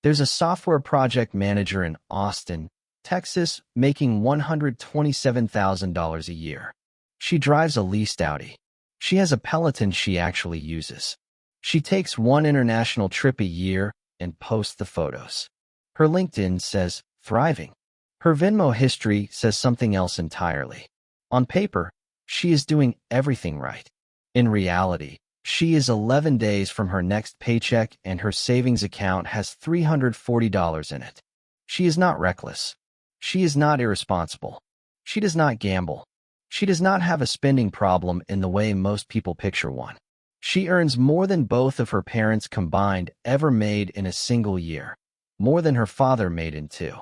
There's a software project manager in Austin, Texas, making $127,000 a year. She drives a leased Audi. She has a Peloton she actually uses. She takes one international trip a year and posts the photos. Her LinkedIn says, thriving. Her Venmo history says something else entirely. On paper, she is doing everything right. In reality, she is 11 days from her next paycheck and her savings account has $340 in it. She is not reckless. She is not irresponsible. She does not gamble. She does not have a spending problem in the way most people picture one. She earns more than both of her parents combined ever made in a single year, more than her father made in two.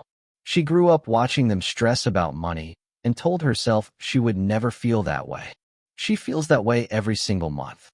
She grew up watching them stress about money and told herself she would never feel that way. She feels that way every single month.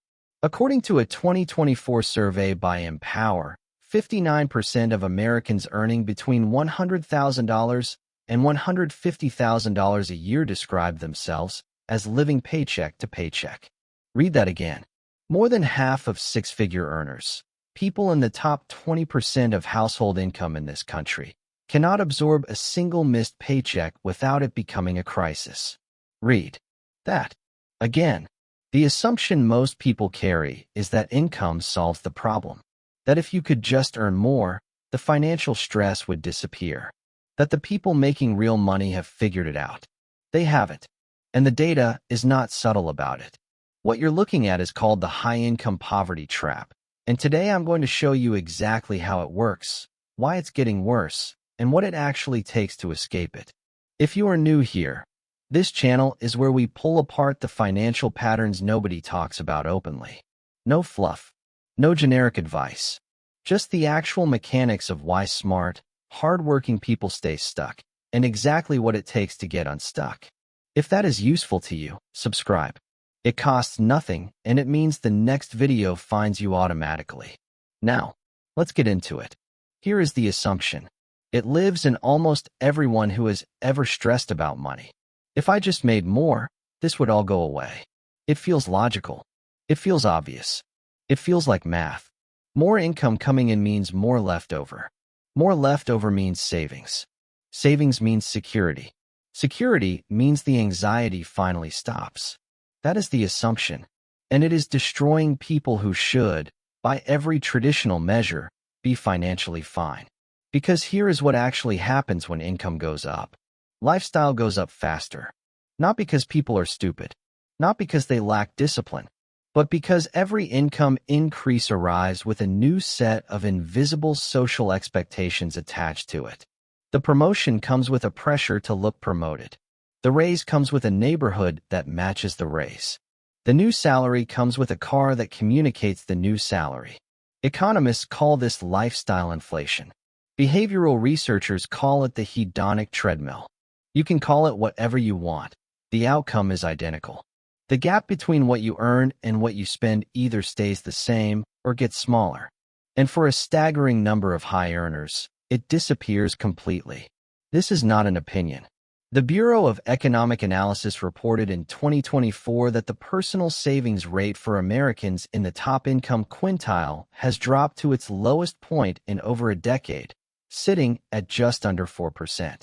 According to a 2024 survey by Empower, 59% of Americans earning between $100,000 and $150,000 a year describe themselves as living paycheck to paycheck. Read that again. More than half of six-figure earners, people in the top 20% of household income in this country, cannot absorb a single missed paycheck without it becoming a crisis. Read that again. The assumption most people carry is that income solves the problem, that if you could just earn more, the financial stress would disappear, that the people making real money have figured it out. They haven't, and the data is not subtle about it. What you're looking at is called the high-income poverty trap, and today I'm going to show you exactly how it works, why it's getting worse, and what it actually takes to escape it. If you are new here, this channel is where we pull apart the financial patterns nobody talks about openly. No fluff, no generic advice, just the actual mechanics of why smart, hard-working people stay stuck, and exactly what it takes to get unstuck. If that is useful to you, subscribe. It costs nothing, and it means the next video finds you automatically. Now, let's get into it. Here is the assumption. It lives in almost everyone who has ever stressed about money. If I just made more, this would all go away. It feels logical. It feels obvious. It feels like math. More income coming in means more leftover. More leftover means savings. Savings means security. Security means the anxiety finally stops. That is the assumption, and it is destroying people who should, by every traditional measure, be financially fine. Because here is what actually happens when income goes up. Lifestyle goes up faster. Not because people are stupid, not because they lack discipline, but because every income increase arrives with a new set of invisible social expectations attached to it. The promotion comes with a pressure to look promoted. The raise comes with a neighborhood that matches the raise. The new salary comes with a car that communicates the new salary. Economists call this lifestyle inflation. Behavioral researchers call it the hedonic treadmill. You can call it whatever you want. The outcome is identical. The gap between what you earn and what you spend either stays the same or gets smaller. And for a staggering number of high earners, it disappears completely. This is not an opinion. The Bureau of Economic Analysis reported in 2024 that the personal savings rate for Americans in the top income quintile has dropped to its lowest point in over a decade, sitting at just under 4%.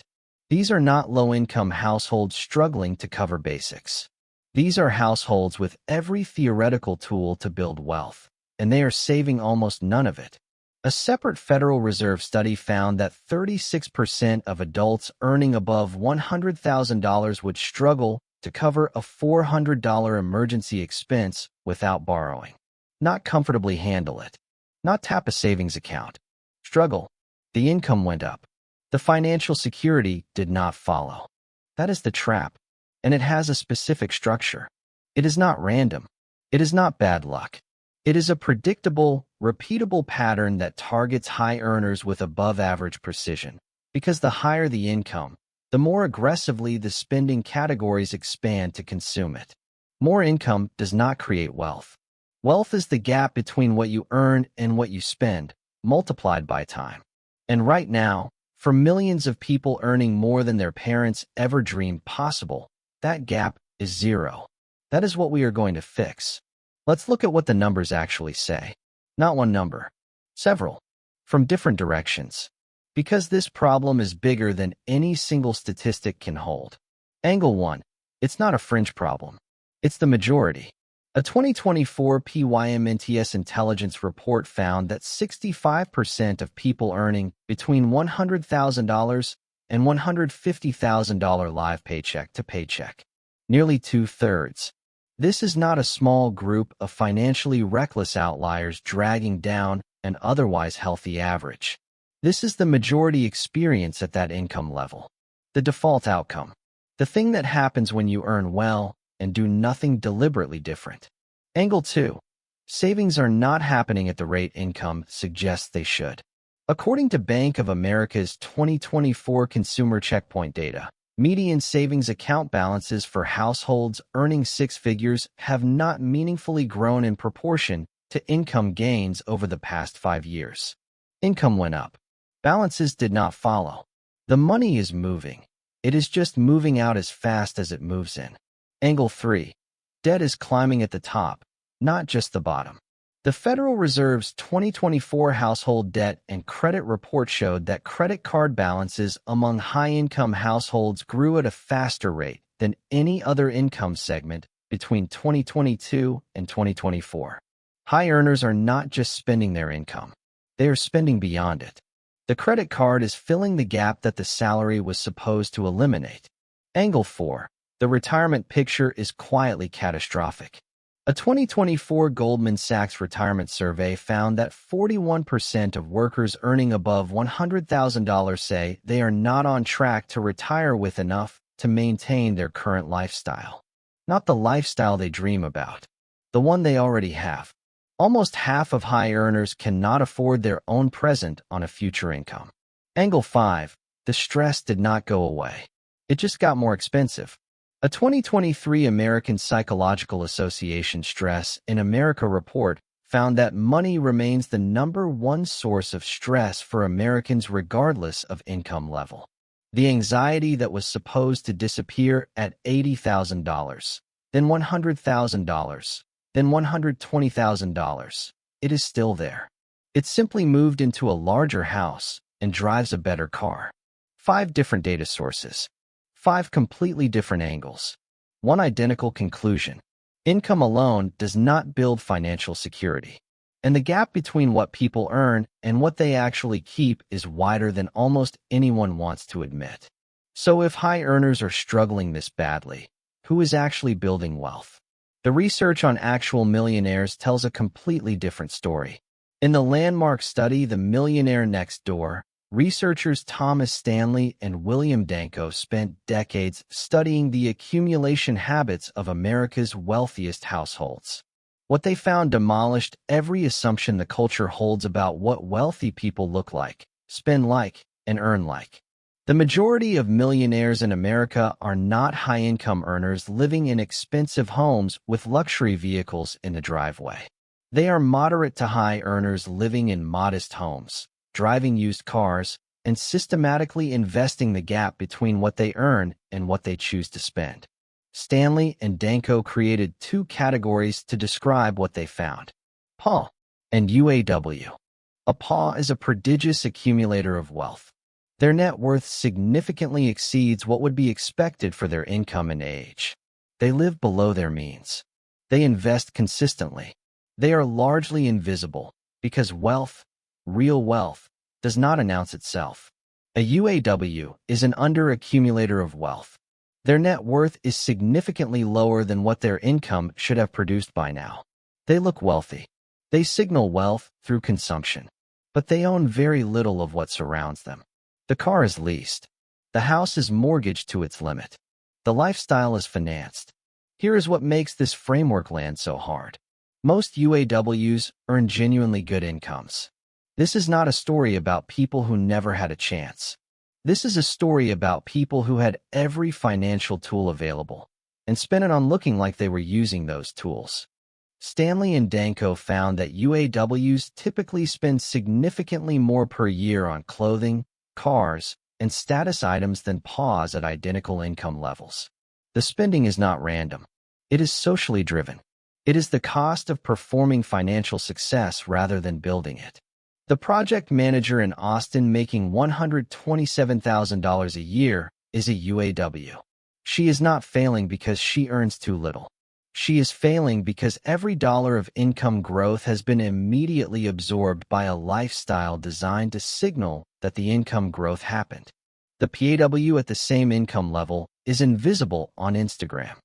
These are not low-income households struggling to cover basics. These are households with every theoretical tool to build wealth, and they are saving almost none of it. A separate Federal Reserve study found that 36% of adults earning above $100,000 would struggle to cover a $400 emergency expense without borrowing. Not comfortably handle it. Not tap a savings account. Struggle. The income went up. The financial security did not follow. That is the trap, and it has a specific structure. It is not random. It is not bad luck. It is a predictable, repeatable pattern that targets high earners with above-average precision. Because the higher the income, the more aggressively the spending categories expand to consume it. More income does not create wealth. Wealth is the gap between what you earn and what you spend, multiplied by time. And right now, for millions of people earning more than their parents ever dreamed possible, that gap is zero. That is what we are going to fix. Let's look at what the numbers actually say. Not one number. Several. from different directions. Because this problem is bigger than any single statistic can hold. Angle 1. It's not a fringe problem. It's the majority. A 2024 PYMNTS intelligence report found that 65% of people earning between $100,000 and $150,000 live paycheck to paycheck. Nearly 2/3. This is not a small group of financially reckless outliers dragging down an otherwise healthy average. This is the majority experience at that income level. The default outcome. The thing that happens when you earn well and do nothing deliberately different. Angle 2. Savings are not happening at the rate income suggests they should. According to Bank of America's 2024 Consumer Checkpoint data, median savings account balances for households earning six figures have not meaningfully grown in proportion to income gains over the past 5 years. Income went up. Balances did not follow. The money is moving. It is just moving out as fast as it moves in. Angle 3. Debt is climbing at the top, not just the bottom. The Federal Reserve's 2024 household debt and credit report showed that credit card balances among high-income households grew at a faster rate than any other income segment between 2022 and 2024. High earners are not just spending their income. They are spending beyond it. The credit card is filling the gap that the salary was supposed to eliminate. Angle 4. The retirement picture is quietly catastrophic. A 2024 Goldman Sachs retirement survey found that 41% of workers earning above $100,000 say they are not on track to retire with enough to maintain their current lifestyle. Not the lifestyle they dream about, the one they already have. Almost half of high earners cannot afford their own present on a future income. Angle 5. The stress did not go away. It just got more expensive. A 2023 American Psychological Association Stress in America report found that money remains the #1 source of stress for Americans regardless of income level. The anxiety that was supposed to disappear at $80,000, then $100,000, then $120,000. It is still there. It simply moved into a larger house and drives a better car. 5 different data sources. 5 completely different angles. 1 identical conclusion. Income alone does not build financial security. And the gap between what people earn and what they actually keep is wider than almost anyone wants to admit. So if high earners are struggling this badly, who is actually building wealth? The research on actual millionaires tells a completely different story. In the landmark study, The Millionaire Next Door, researchers Thomas Stanley and William Danko spent decades studying the accumulation habits of America's wealthiest households. What they found demolished every assumption the culture holds about what wealthy people look like, spend like, and earn like. The majority of millionaires in America are not high-income earners living in expensive homes with luxury vehicles in the driveway. They are moderate to high earners living in modest homes, driving used cars, and systematically investing the gap between what they earn and what they choose to spend. Stanley and Danko created 2 categories to describe what they found: PAW and UAW. A PAW is a prodigious accumulator of wealth. Their net worth significantly exceeds what would be expected for their income and age. They live below their means. They invest consistently. They are largely invisible because wealth, real wealth, does not announce itself. A UAW is an under-accumulator of wealth. Their net worth is significantly lower than what their income should have produced by now. They look wealthy. They signal wealth through consumption, but they own very little of what surrounds them. The car is leased. The house is mortgaged to its limit. The lifestyle is financed. Here is what makes this framework land so hard. Most UAWs earn genuinely good incomes. This is not a story about people who never had a chance. This is a story about people who had every financial tool available and spent it on looking like they were using those tools. Stanley and Danko found that UAWs typically spend significantly more per year on clothing, cars, and status items than PAWs at identical income levels. The spending is not random. It is socially driven. It is the cost of performing financial success rather than building it. The project manager in Austin making $127,000 a year is a UAW. She is not failing because she earns too little. She is failing because every dollar of income growth has been immediately absorbed by a lifestyle designed to signal that the income growth happened. The PAW at the same income level is invisible on Instagram,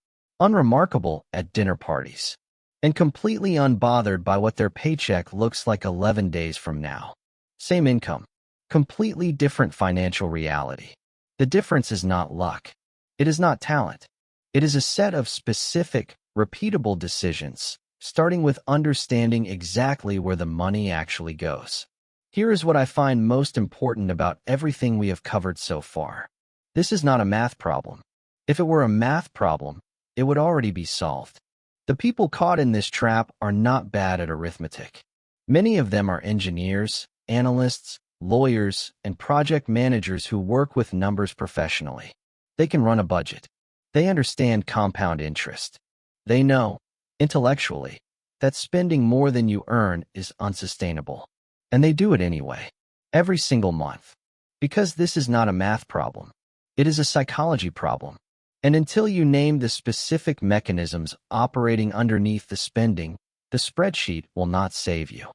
unremarkable at dinner parties, and completely unbothered by what their paycheck looks like 11 days from now. Same income, completely different financial reality. The difference is not luck. It is not talent. It is a set of specific, repeatable decisions, starting with understanding exactly where the money actually goes. Here is what I find most important about everything we have covered so far. This is not a math problem. If it were a math problem, it would already be solved. The people caught in this trap are not bad at arithmetic. Many of them are engineers, analysts, lawyers, and project managers who work with numbers professionally. They can run a budget. They understand compound interest. They know, intellectually, that spending more than you earn is unsustainable. And they do it anyway, every single month. Because this is not a math problem. It is a psychology problem. And until you name the specific mechanisms operating underneath the spending, the spreadsheet will not save you.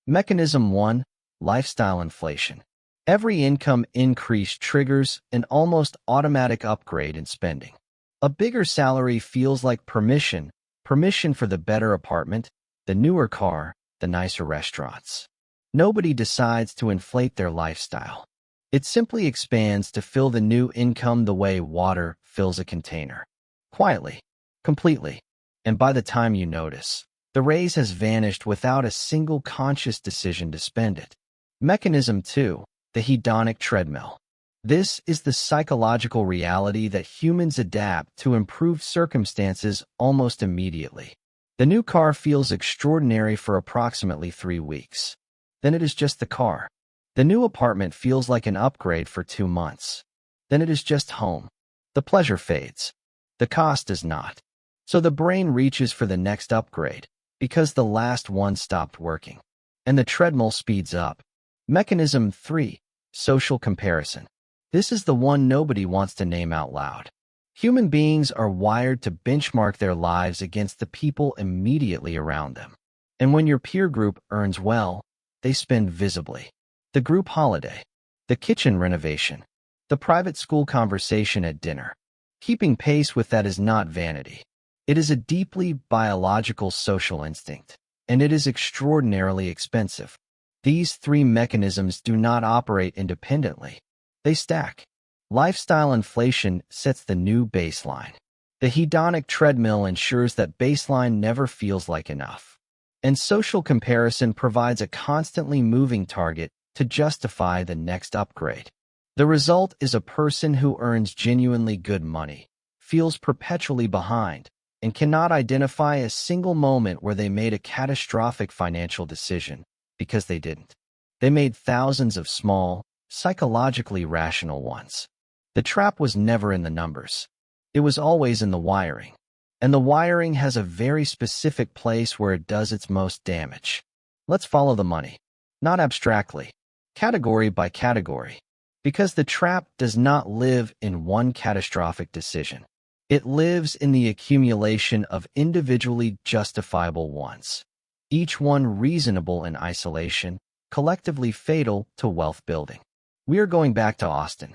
Mechanism 1, lifestyle inflation. Every income increase triggers an almost automatic upgrade in spending. A bigger salary feels like permission for the better apartment, the newer car, the nicer restaurants. Nobody decides to inflate their lifestyle. It simply expands to fill the new income the way water fills a container. Quietly, completely, and by the time you notice, the raise has vanished without a single conscious decision to spend it. Mechanism 2, the hedonic treadmill. This is the psychological reality that humans adapt to improved circumstances almost immediately. The new car feels extraordinary for approximately 3 weeks. Then it is just the car. The new apartment feels like an upgrade for 2 months. Then it is just home. The pleasure fades. The cost does not. So the brain reaches for the next upgrade, because the last one stopped working. And the treadmill speeds up. Mechanism 3, social comparison. This is the one nobody wants to name out loud. Human beings are wired to benchmark their lives against the people immediately around them. And when your peer group earns well, they spend visibly. The group holiday, the kitchen renovation, the private school conversation at dinner. Keeping pace with that is not vanity. It is a deeply biological social instinct, and it is extraordinarily expensive. These 3 mechanisms do not operate independently. They stack. Lifestyle inflation sets the new baseline. The hedonic treadmill ensures that baseline never feels like enough. And social comparison provides a constantly moving target to justify the next upgrade. The result is a person who earns genuinely good money, feels perpetually behind, and cannot identify a single moment where they made a catastrophic financial decision, because they didn't. They made thousands of small, psychologically rational ones. The trap was never in the numbers. It was always in the wiring. And the wiring has a very specific place where it does its most damage. Let's follow the money. Not abstractly, category by category. Because the trap does not live in one catastrophic decision. It lives in the accumulation of individually justifiable ones. Each one reasonable in isolation, collectively fatal to wealth building. We are going back to Austin.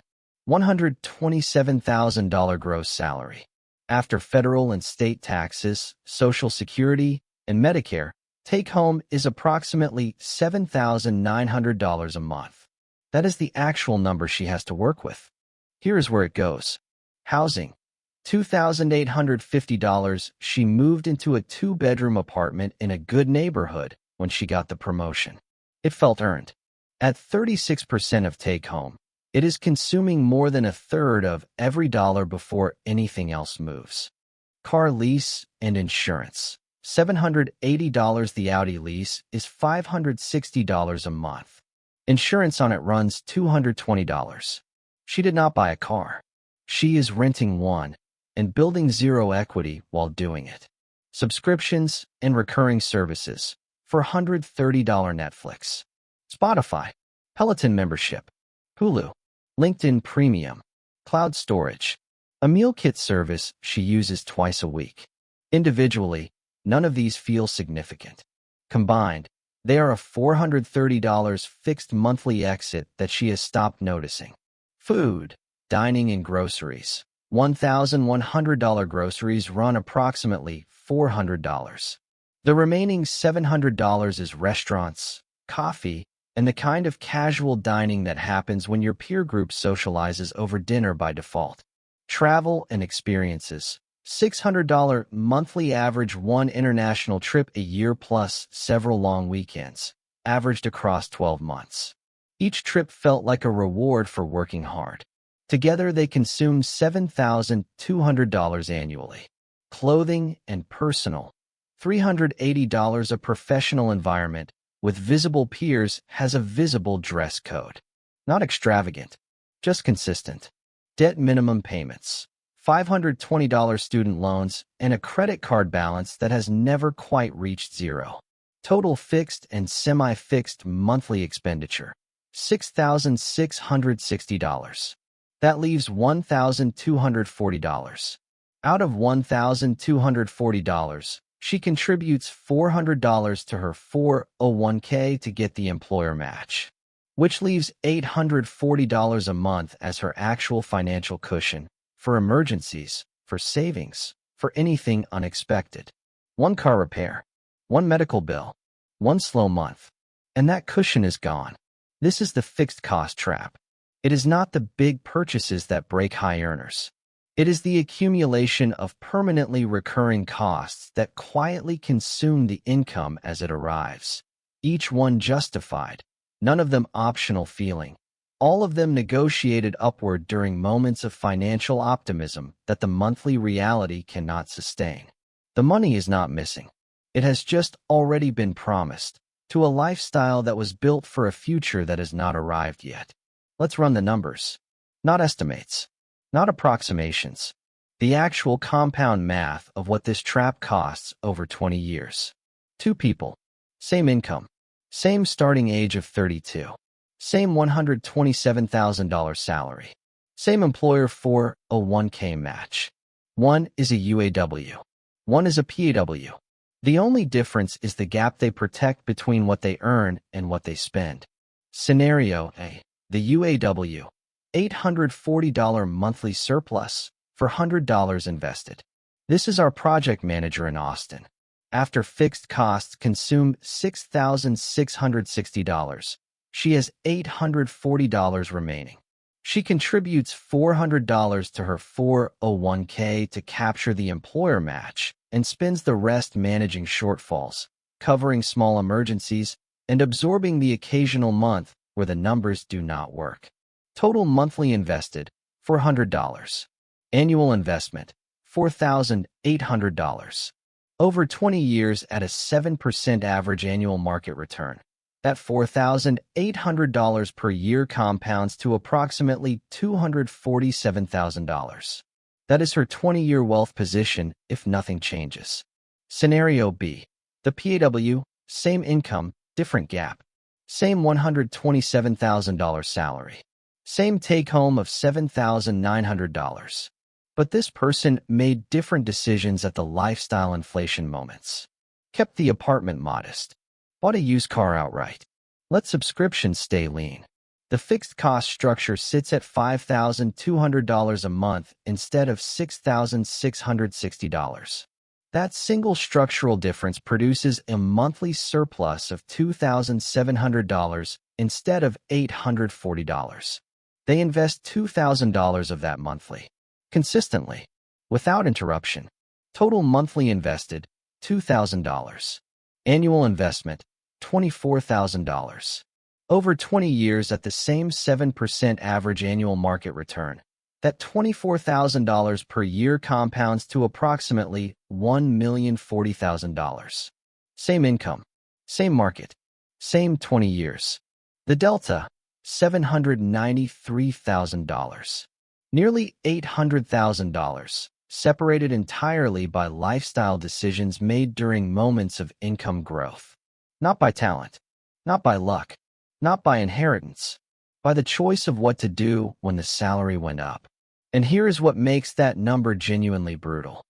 $127,000 gross salary. After federal and state taxes, Social Security, and Medicare, take-home is approximately $7,900 a month. That is the actual number she has to work with. Here is where it goes. Housing. $2,850. She moved into a 2-bedroom apartment in a good neighborhood when she got the promotion. It felt earned. At 36% of take-home, it is consuming more than 1/3 of every dollar before anything else moves. Car lease and insurance. $780. The Audi lease is $560 a month. Insurance on it runs $220. She did not buy a car. She is renting one and building zero equity while doing it. Subscriptions and recurring services. $430 Netflix. Spotify, Peloton membership, Hulu, LinkedIn Premium, cloud storage, a meal kit service she uses twice a week. Individually, none of these feel significant. Combined, they are a $430 fixed monthly exit that she has stopped noticing. Food, dining and groceries. $1,100 groceries run approximately $400. The remaining $700 is restaurants, coffee, and the kind of casual dining that happens when your peer group socializes over dinner by default. Travel and experiences. $600 monthly average, one international trip a year plus several long weekends, averaged across 12 months. Each trip felt like a reward for working hard. Together, they consume $7,200 annually. Clothing and personal. $380. A professional environment with visible peers has a visible dress code. Not extravagant, just consistent. Debt minimum payments. $520 student loans and a credit card balance that has never quite reached zero. Total fixed and semi-fixed monthly expenditure. $6,660. That leaves $1,240. Out of $1,240, she contributes $400 to her 401k to get the employer match, which leaves $840 a month as her actual financial cushion for emergencies, for savings, for anything unexpected. One car repair, one medical bill, one slow month, and that cushion is gone. This is the fixed cost trap. It is not the big purchases that break high earners. It is the accumulation of permanently recurring costs that quietly consume the income as it arrives. Each one justified, none of them optional feeling. All of them negotiated upward during moments of financial optimism that the monthly reality cannot sustain. The money is not missing. It has just already been promised to a lifestyle that was built for a future that has not arrived yet. Let's run the numbers. Not estimates, not approximations. The actual compound math of what this trap costs over 20 years. 2 people, same income, same starting age of 32. Same $127,000 salary. Same employer 401k match. One is a UAW. One is a PAW. The only difference is the gap they protect between what they earn and what they spend. Scenario A. The UAW. $840 monthly surplus for $100 invested. This is our project manager in Austin. After fixed costs consume $6,660. She has $840 remaining. She contributes $400 to her 401k to capture the employer match and spends the rest managing shortfalls, covering small emergencies, and absorbing the occasional month where the numbers do not work. Total monthly invested, $400. Annual investment, $4,800. Over 20 years at a 7% average annual market return. That $4,800 per year compounds to approximately $247,000. That is her 20-year wealth position if nothing changes. Scenario B. The PAW, same income, different gap. Same $127,000 salary. Same take-home of $7,900. But this person made different decisions at the lifestyle inflation moments. Kept the apartment modest. Bought a used car outright. Let subscriptions stay lean. The fixed cost structure sits at $5,200 a month instead of $6,660. That single structural difference produces a monthly surplus of $2,700 instead of $840. They invest $2,000 of that monthly, consistently, without interruption. Total monthly invested, $2,000. Annual investment, $24,000. Over 20 years at the same 7% average annual market return. That $24,000 per year compounds to approximately $1,040,000. Same income, same market, same 20 years. The delta, $793,000. Nearly $800,000, separated entirely by lifestyle decisions made during moments of income growth. Not by talent, not by luck, not by inheritance, by the choice of what to do when the salary went up. And here is what makes that number genuinely brutal.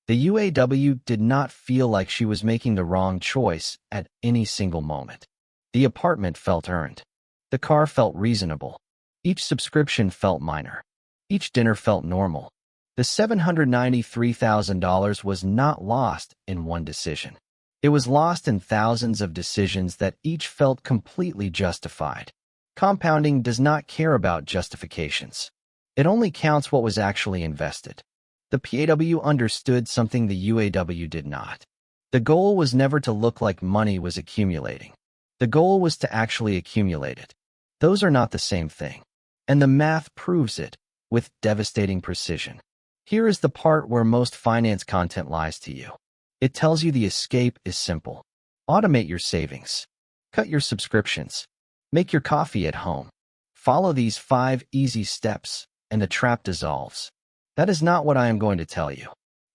The UAW did not feel like she was making the wrong choice at any single moment. The apartment felt earned. The car felt reasonable. Each subscription felt minor. Each dinner felt normal. The $793,000 was not lost in one decision. It was lost in thousands of decisions that each felt completely justified. Compounding does not care about justifications. It only counts what was actually invested. The PAW understood something the UAW did not. The goal was never to look like money was accumulating. The goal was to actually accumulate it. Those are not the same thing. And the math proves it with devastating precision. Here is the part where most finance content lies to you. It tells you the escape is simple. Automate your savings. Cut your subscriptions. Make your coffee at home. Follow these 5 easy steps, and the trap dissolves. That is not what I am going to tell you.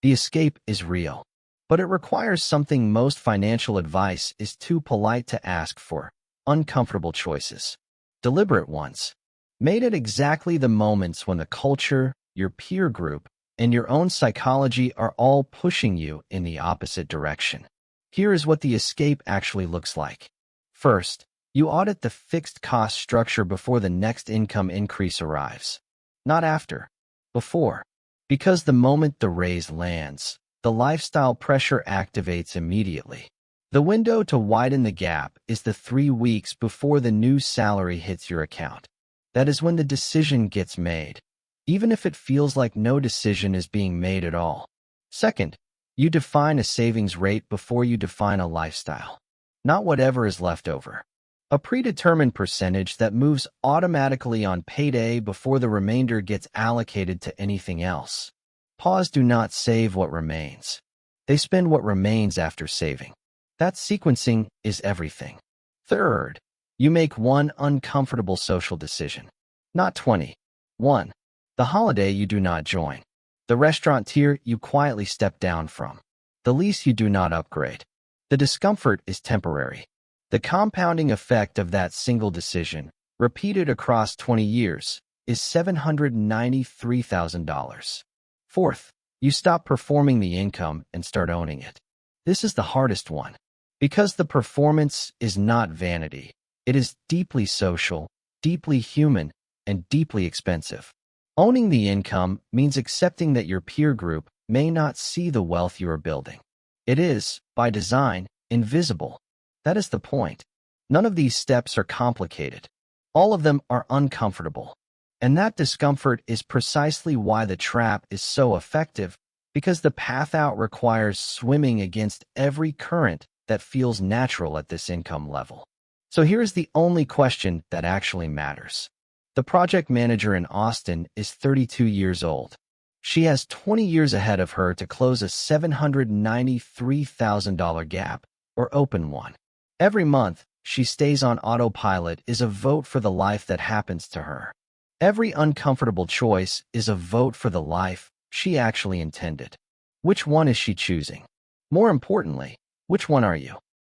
The escape is real, but it requires something most financial advice is too polite to ask for: uncomfortable choices. Deliberate ones. Made at exactly the moments when the culture, your peer group, and your own psychology are all pushing you in the opposite direction. Here is what the escape actually looks like. First, you audit the fixed cost structure before the next income increase arrives. Not after. Before. Because the moment the raise lands, the lifestyle pressure activates immediately. The window to widen the gap is the 3 weeks before the new salary hits your account. That is when the decision gets made, even if it feels like no decision is being made at all. Second, you define a savings rate before you define a lifestyle. Not whatever is left over. A predetermined percentage that moves automatically on payday before the remainder gets allocated to anything else. Pause. Do not save what remains. They spend what remains after saving. That sequencing is everything. Third, you make one uncomfortable social decision. Not 20. 1. The holiday you do not join. The restaurant tier you quietly step down from. The lease you do not upgrade. The discomfort is temporary. The compounding effect of that single decision, repeated across 20 years, is $793,000. Fourth, you stop performing the income and start owning it. This is the hardest one, because the performance is not vanity. It is deeply social, deeply human, and deeply expensive. Owning the income means accepting that your peer group may not see the wealth you are building. It is, by design, invisible. That is the point. None of these steps are complicated. All of them are uncomfortable. And that discomfort is precisely why the trap is so effective, because the path out requires swimming against every current that feels natural at this income level. So here's the only question that actually matters. The project manager in Austin is 32 years old. She has 20 years ahead of her to close a $793,000 gap, or open one. Every month, she stays on autopilot is a vote for the life that happens to her. Every uncomfortable choice is a vote for the life she actually intended. Which one is she choosing? More importantly, which one are you?